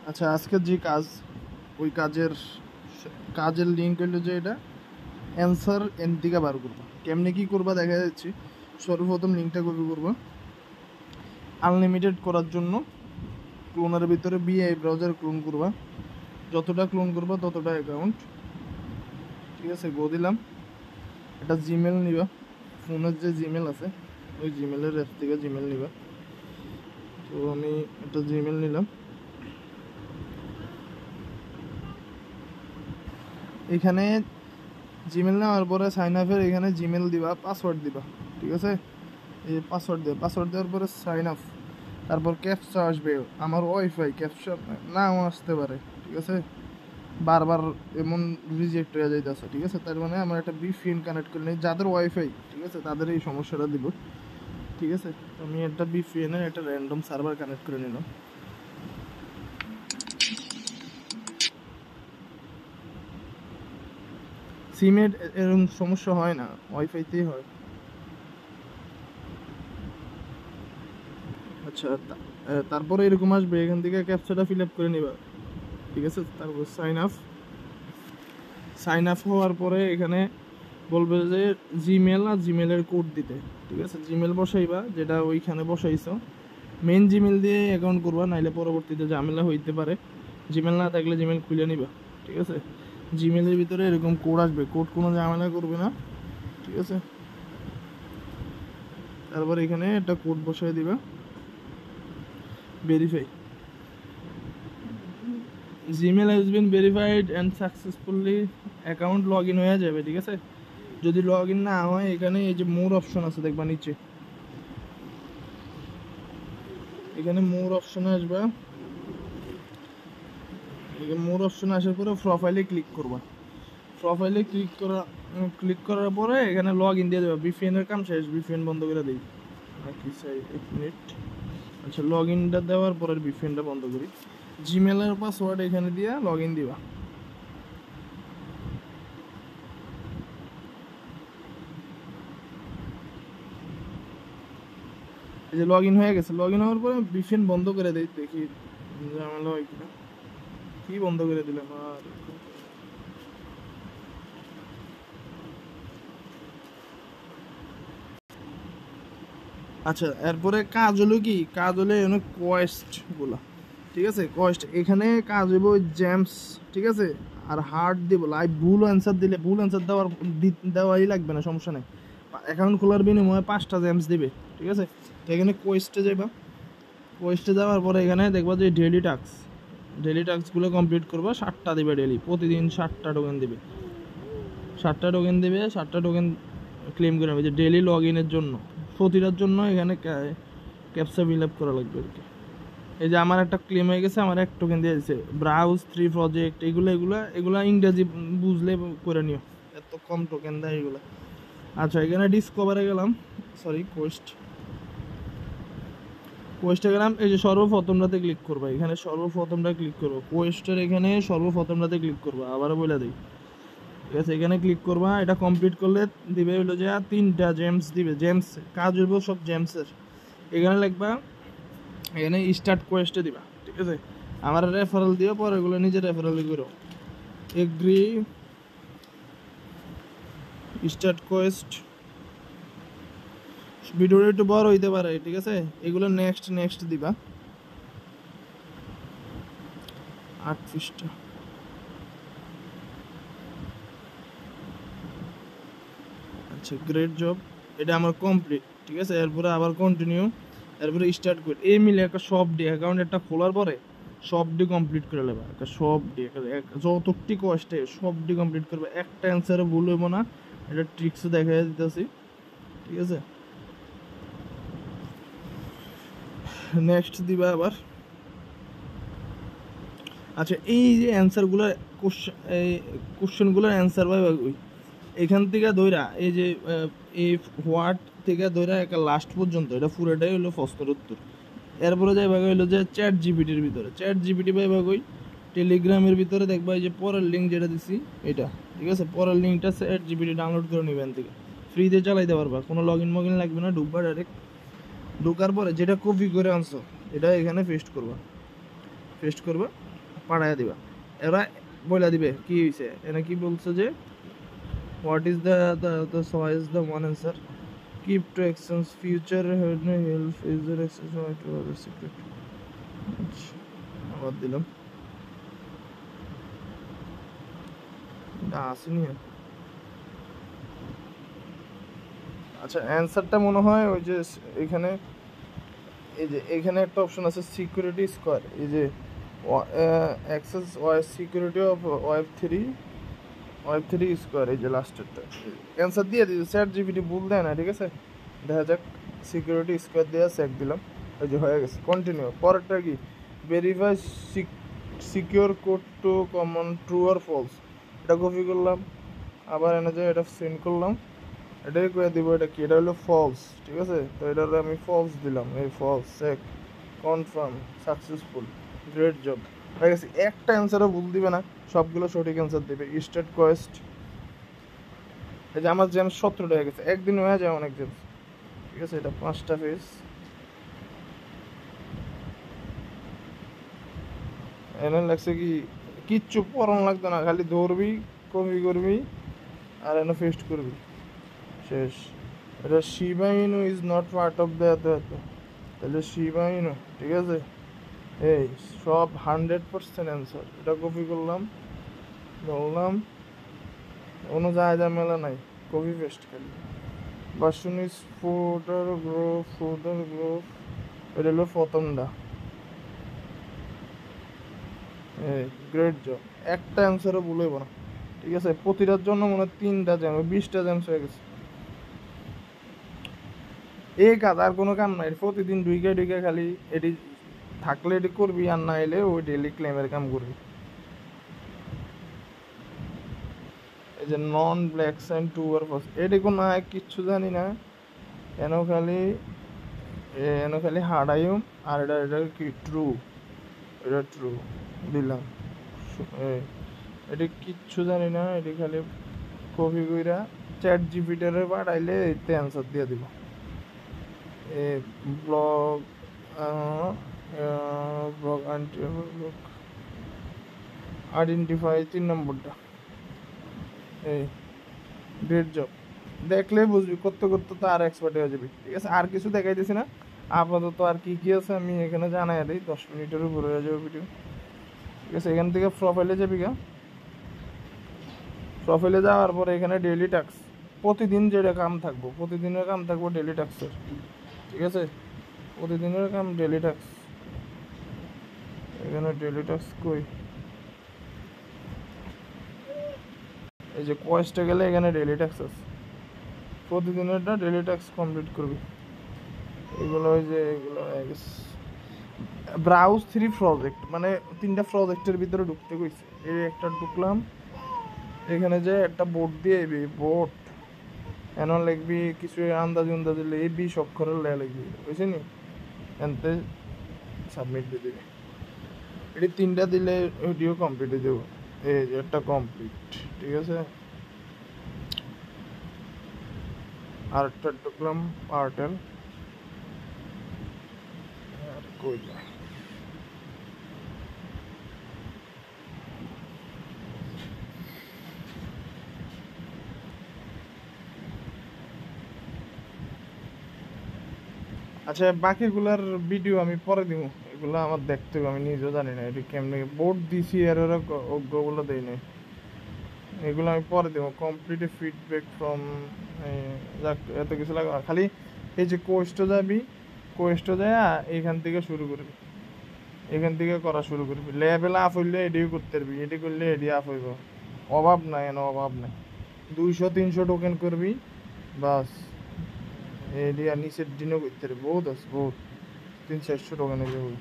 আচ্ছা, আজকের যে কাজ, ওই কাজের লিঙ্ক হইলো যে এটা অ্যান্সার এন থেকে বার করবা। কেমনে কি করবা দেখা যাচ্ছে। সর্বপ্রথম লিঙ্কটা কপি করবা, আনলিমিটেড করার জন্য ক্লোনের ভিতরে বিআই ব্রাউজার ক্লোন করবা। যতটা ক্লোন করবা ততটা অ্যাকাউন্ট, ঠিক আছে। গো দিলাম। একটা জিমেল নিবা, ফোনের যে জিমেল আছে ওই জিমেলের অ্যাপ থেকে জিমেল নিবা। তো আমি একটা জিমেল নিলাম। এখানে জিমেল নেওয়ার পরে সাইন আপের এখানে জিমেল দিবা, পাসওয়ার্ড দিবা, ঠিক আছে। এই পাসওয়ার্ড দেওয়া, পাসওয়ার্ড দেওয়ার পরে সাইন আপ, তারপর ক্যাপচা আসবে। আমার ওয়াইফাই ক্যাপচা নাও আসতে পারে, ঠিক আছে। বারবার এমন রিজেক্ট হয়ে যাইতেছে, ঠিক আছে। তার মানে আমার একটা ভিপিএন কানেক্ট করে নিই, যাদের ওয়াইফাই ঠিক আছে তাদের এই সমস্যাটা দিব, ঠিক আছে। আমি একটা ভিপিএন এর একটা র্যান্ডম সার্ভার কানেক্ট করে নিলাম। সিমে এরকম সমস্যা হয় না, ওয়াইফাইতেই হয়। আচ্ছা, তারপরে এরকম আসবে, এখান থেকে ক্যাপচাটা ফিল আপ করে নিবা, ঠিক আছে। তারপর সাইন আপ হওয়ার পরে এখানে বলবে যে জিমেল আর জিমেলের কোড দিতে, ঠিক আছে। জিমেল বসাইবা যেটা ওইখানে বসাইছো, মেন জিমেল দিয়ে অ্যাকাউন্ট করবা, নাইলে পরবর্তীতে ঝামেলা হইতে পারে। জিমেল না থাকলে জিমেল খুলে নিবা, ঠিক আছে। জিমেলের ভিতরে এরকম কোড আসবে, কোড কোনো ঝামেলা করবে না, ঠিক আছে। তারপর এখানে একটা কোড বসাই দিবা, verify. Gmail has been verified and successfully, account log in হয়ে যাবে, ঠিক আছে। যদি লগ ইন না হয় এখানে এই যে মোর অপশন আছে দেখবা নিচে, এখানে মোর অপশনে আসবা। মোর অপশনে আসার পরে প্রোফাইলে ক্লিক করবা। প্রোফাইলে ক্লিক করার পরে এখানে লগ ইন দিয়ে দেবা। ভিপিএন এর কাম শেষ, ভিপিএন বন্ধ করে দিই নাকি চাই 1 মিনিট। আচ্ছা, লগ ইনটা দেওয়ার পরে ভিপিএনটা বন্ধ করি। জিমেলের পাসওয়ার্ড এখানে দিয়ে লগ ইন দিবা। এই যে লগ ইন হয়ে গেছে। লগ ইন হওয়ার পরে ভিপিএন বন্ধ করে দেই, দেখি ঝামেলা হয় কিনা। কি বন্ধ করে দিলাম আর। আচ্ছা, এরপরে কাজ হলো কি, কাজ হলে অনেক কোয়েস্ট গুলা, ঠিক আছে। কোয়েস্ট এখানে কাজ হইব জেমস, ঠিক আছে। আর হার্ড দিব, লাইভ ভুল অ্যান্সার দিলে ভুল অ্যান্সার দেওয়াই লাগবে না, সমস্যা নেই। অ্যাকাউন্ট খোলার বিনিময়ে 5টা জেমস দিবে, ঠিক আছে। তো এখানে কোয়েস্টে যাবা। কোয়েস্টে যাওয়ার পরে এখানে দেখবা যে ডেলি টাস্কগুলো কমপ্লিট করবা। 7টা দিবে ডেলি, প্রতিদিন 7টা টোকেন দিবে। 7টা টোকেন ক্লেম করে নেবে যে ডেলি লগ ইনের জন্য। প্রতিটার জন্য এখানে ক্যাপচা ফিল আপ করা লাগবে আর কি। এই যে আমার একটা ক্লেম হয়ে গেছে, আমার 1 টোকেন দিয়ে দিচ্ছে। ব্রাউজ 3 প্রজেক্ট, এগুলা ইংরেজি বুঝলে করে নিও, এত কম টোকেন দেয় এগুলো। আচ্ছা, এখানে ডিসকভারে গেলাম, সরি কোয়েস্টে গেলাম। এই যে সর্বপ্রথমটাতে ক্লিক করবা, এখানে সর্বপ্রথমটা ক্লিক করবো কোয়েস্টের, এখানে সর্বপ্রথমটাতে ক্লিক করবা। আবারও বলে দিই, ঠিক আছে। এখানে ক্লিক করবা। এটা কমপ্লিট করলে দিবে হলো যে 3টা জেমস দিবে। জেমস কাজ হইব সব জেমসের। এখানে লিখবা, এখানে স্টার্ট কোয়েস্টে দিবা, ঠিক আছে। আমার রেফারেল দিও, পরে এগুলো নিজে রেফারেল করো। Agree, start quest. ভিডিওটা একটু বড় হইতে পারে, ঠিক আছে। এগুলো নেক্সট দিবা। 8 পৃষ্ঠা। আচ্ছা, গ্রেট জব, এটা আমার কমপ্লিট, ঠিক আছে। এরপরে আবার কন্টিনিউ, এরপরে স্টার্ট করে এই মিলে একটা সব ডে অ্যাকাউন্ট একটা খোলার পরে সব ডে কমপ্লিট করে নেবা। একটা সব ডে যতটি কষ্টে সব ডে কমপ্লিট করবে, একটা অ্যান্সারে ভুল হইব না। এটা ট্রিক্স দেখা দিতেছি, ঠিক আছে। নেক্সট দিবা আবার। আচ্ছা, এই যে অ্যান্সারগুলোর কোশ্চেনগুলোর অ্যান্সার পাইবা ওই এখান থেকে ধইরা, এই যে এই হোয়াট থেকে ধইরা একটা লাস্ট পর্যন্ত, এটা পুরোটাই হলো প্রশ্নের উত্তর। এরপরে যাইবা হইলো যে চ্যাট জিপিটির ভিতরে, চ্যাট জিপিটি পাইবা কই, টেলিগ্রামের ভিতরে দেখবা এই যে পরের লিঙ্ক যেটা দিছি এটা, ঠিক আছে। পরের লিঙ্কটা চ্যাট জিপিটি ডাউনলোড করে নিবেন থেকে, ফ্রিতে চালাইতে পারবা, কোনো লগ ইন মগিন লাগবে না। ঢুকবা ডাইরেক্ট, ঢোকার পরে যেটা কপি করে আনছো এটা এখানে পেস্ট করবা। পাঠাইয়া দিবা। এরা বইলা দিবে কি হয়েছে, এরা কি বলছে যে what is the choice the one answer keep two exchange future help future exchange to other secret. আবার দিলাম আসেনি। আচ্ছা অ্যান্সারটা মনে হয় ওই যে এখানে, এই যে এখানে একটা অপশন আছে সিকিউরিটি স্কোয়ার, এই যে access security of web three square, এই যে লাস্টেরটা অ্যান্সার দিয়ে দিয়েছে। চ্যাট জিপিটি ভুল দেয় না, ঠিক আছে। দেখা যাক, সিকিউরিটি স্কোয়ার দিয়ে চেক দিলাম, ওই যে হয়ে গেছে। কন্টিনিউ। পরেরটা কি, verify secure code to common true আর ফলস, এটা কপি করলাম, আবার এনে যে এটা সেন্ড করলাম, এটাই করে দিব। এটা কি, এটা হলো ফলস, ঠিক আছে। তো এটার আমি ফলস দিলাম, এই ফলস check confirm successful, great job, হয়ে গেছে। একটা অ্যান্সারও ভুল দিবে না, সবগুলো সঠিক অ্যান্সার দেবে। স্টেট কোয়েস্ট, এই যে আমার জেমস 17টা হয়ে গেছে, একদিন হয়ে যায় অনেক জেমস, ঠিক আছে। এটা 5টা পেজ, এনে লাগছে কি কিচ্ছু পড়ানো লাগতো না, খালি ধরবি, কপি করবি আর এনে পেস্ট করবি, শেষ। এটা Shiba Inu is not part of the এত, তাহলে শিবা ইনু, ঠিক আছে। এই সব 100% অ্যান্সার। এটা কপি করলাম, বললাম কোনো ঝামেলা নাই, কপি পেস্ট খালি। ভার্সন ইজ ফোল্ডার গ্রুপ, এটা হলো প্রথমটা। এই গ্রেট জব, একটা অ্যান্সারও ভুল হইব না, ঠিক আছে। প্রতিটার জন্য মনে হয় 3টা জ্যাম, 20টা জ্যামস হয়ে গেছে। এই কাজ আর কোনো কাম নাই, প্রতিদিন ঢুইকা খালি এটি থাকলে এটি করবি, আর না এলে ওই ডেলি ক্লেমের কাম করবি। এই যে নন ব্ল্যাক সাইন টু আর ফলস, এটি কোনো কিচ্ছু জানি না, এন খালি হারাইম। আর এটা কি ট্রু, এটা ট্রু দিলাম। এটি কিচ্ছু জানি না, এটি খালি কপি কইরা চ্যাট জিপিটিরে পাঠাইলে এতে অ্যান্সার দিয়ে দিব। ব্লগ আইডেন্টিফাই 3 নম্বরটা, এই গ্রেট জব। দেখলে বুঝবি, করতে করতে তো আর এক্সপার্ট হয়ে যাবি, ঠিক আছে। আর কিছু দেখাইতেছি না আপাতত, আর কি কি আছে আমি এখানে জানাই দিই। 10 মিনিটের উপরে হয়ে যাবে ভিডিও, ঠিক আছে। এখান থেকে প্রোফাইলে যাবি গা, প্রোফাইলে যাওয়ার পরে এখানে ডেইলি টাস্ক, প্রতিদিন যেটা কাম থাকবো, প্রতিদিনের কাম থাকবো ডেইলি টাস্কের, ঠিক আছে। প্রতিদিনের কাম ডেইলি টাস্ক, এখানে ডেইলি টাস্ক কই, এই যে কোয়েস্টে গেলে এখানে ডেইলি টাস্ক আছে, প্রতিদিনেরটা ডেইলি টাস্ক কমপ্লিট করবি। এগুলো ওই যে এগুলো ব্রাউজ 3 প্রজেক্ট, মানে 3টা প্রজেক্টের ভিতরে ঢুকতে কইছে। এই একটা ঢুকলাম, এখানে যে একটা বোর্ড দিয়ে বোর্ড এন লিখবি, কিছু আন্দাজ এই 20 অক্ষরের লিখবি, বুঝছি নি। এনতে সাবমিট দিয়ে দিবি, এটি 3টা দিলে ভিডিও কমপ্লিট হয়ে যাবো। এই যে একটা কমপ্লিট, ঠিক আছে। আর একটা ঢুকলাম পার্টেল, আর কই যায়। আচ্ছা বাকিগুলার ভিডিও আমি পরে দিব, এগুলো আমার দেখতে হবে, আমি নিজেও জানি না এটি কেমনি বোর্ড দিছি আর ওরা অজ্ঞগুলো দেয় নাই, এগুলো আমি পরে দেবো। কমপ্লিট ফিডব্যাক ফ্রম, যাক এত কিছু লাগবে না, খালি এই যে কোয়েস্টে যাবি, কোয়েস্টে যায় এখান থেকে শুরু করবি, এখান থেকে করা শুরু করবি। লেভেল আপ হইলে এটিও করতে পারবি, এটি করলে এটি আপ হইব, অভাব নাই, এনে অভাব নাই। 200-300 টোকেন করবি বাস, এটি আর নিচের দিনও করতে পারবি, বহুত আছে, বহুত 300-400 টোকেন হয়ে যাবে।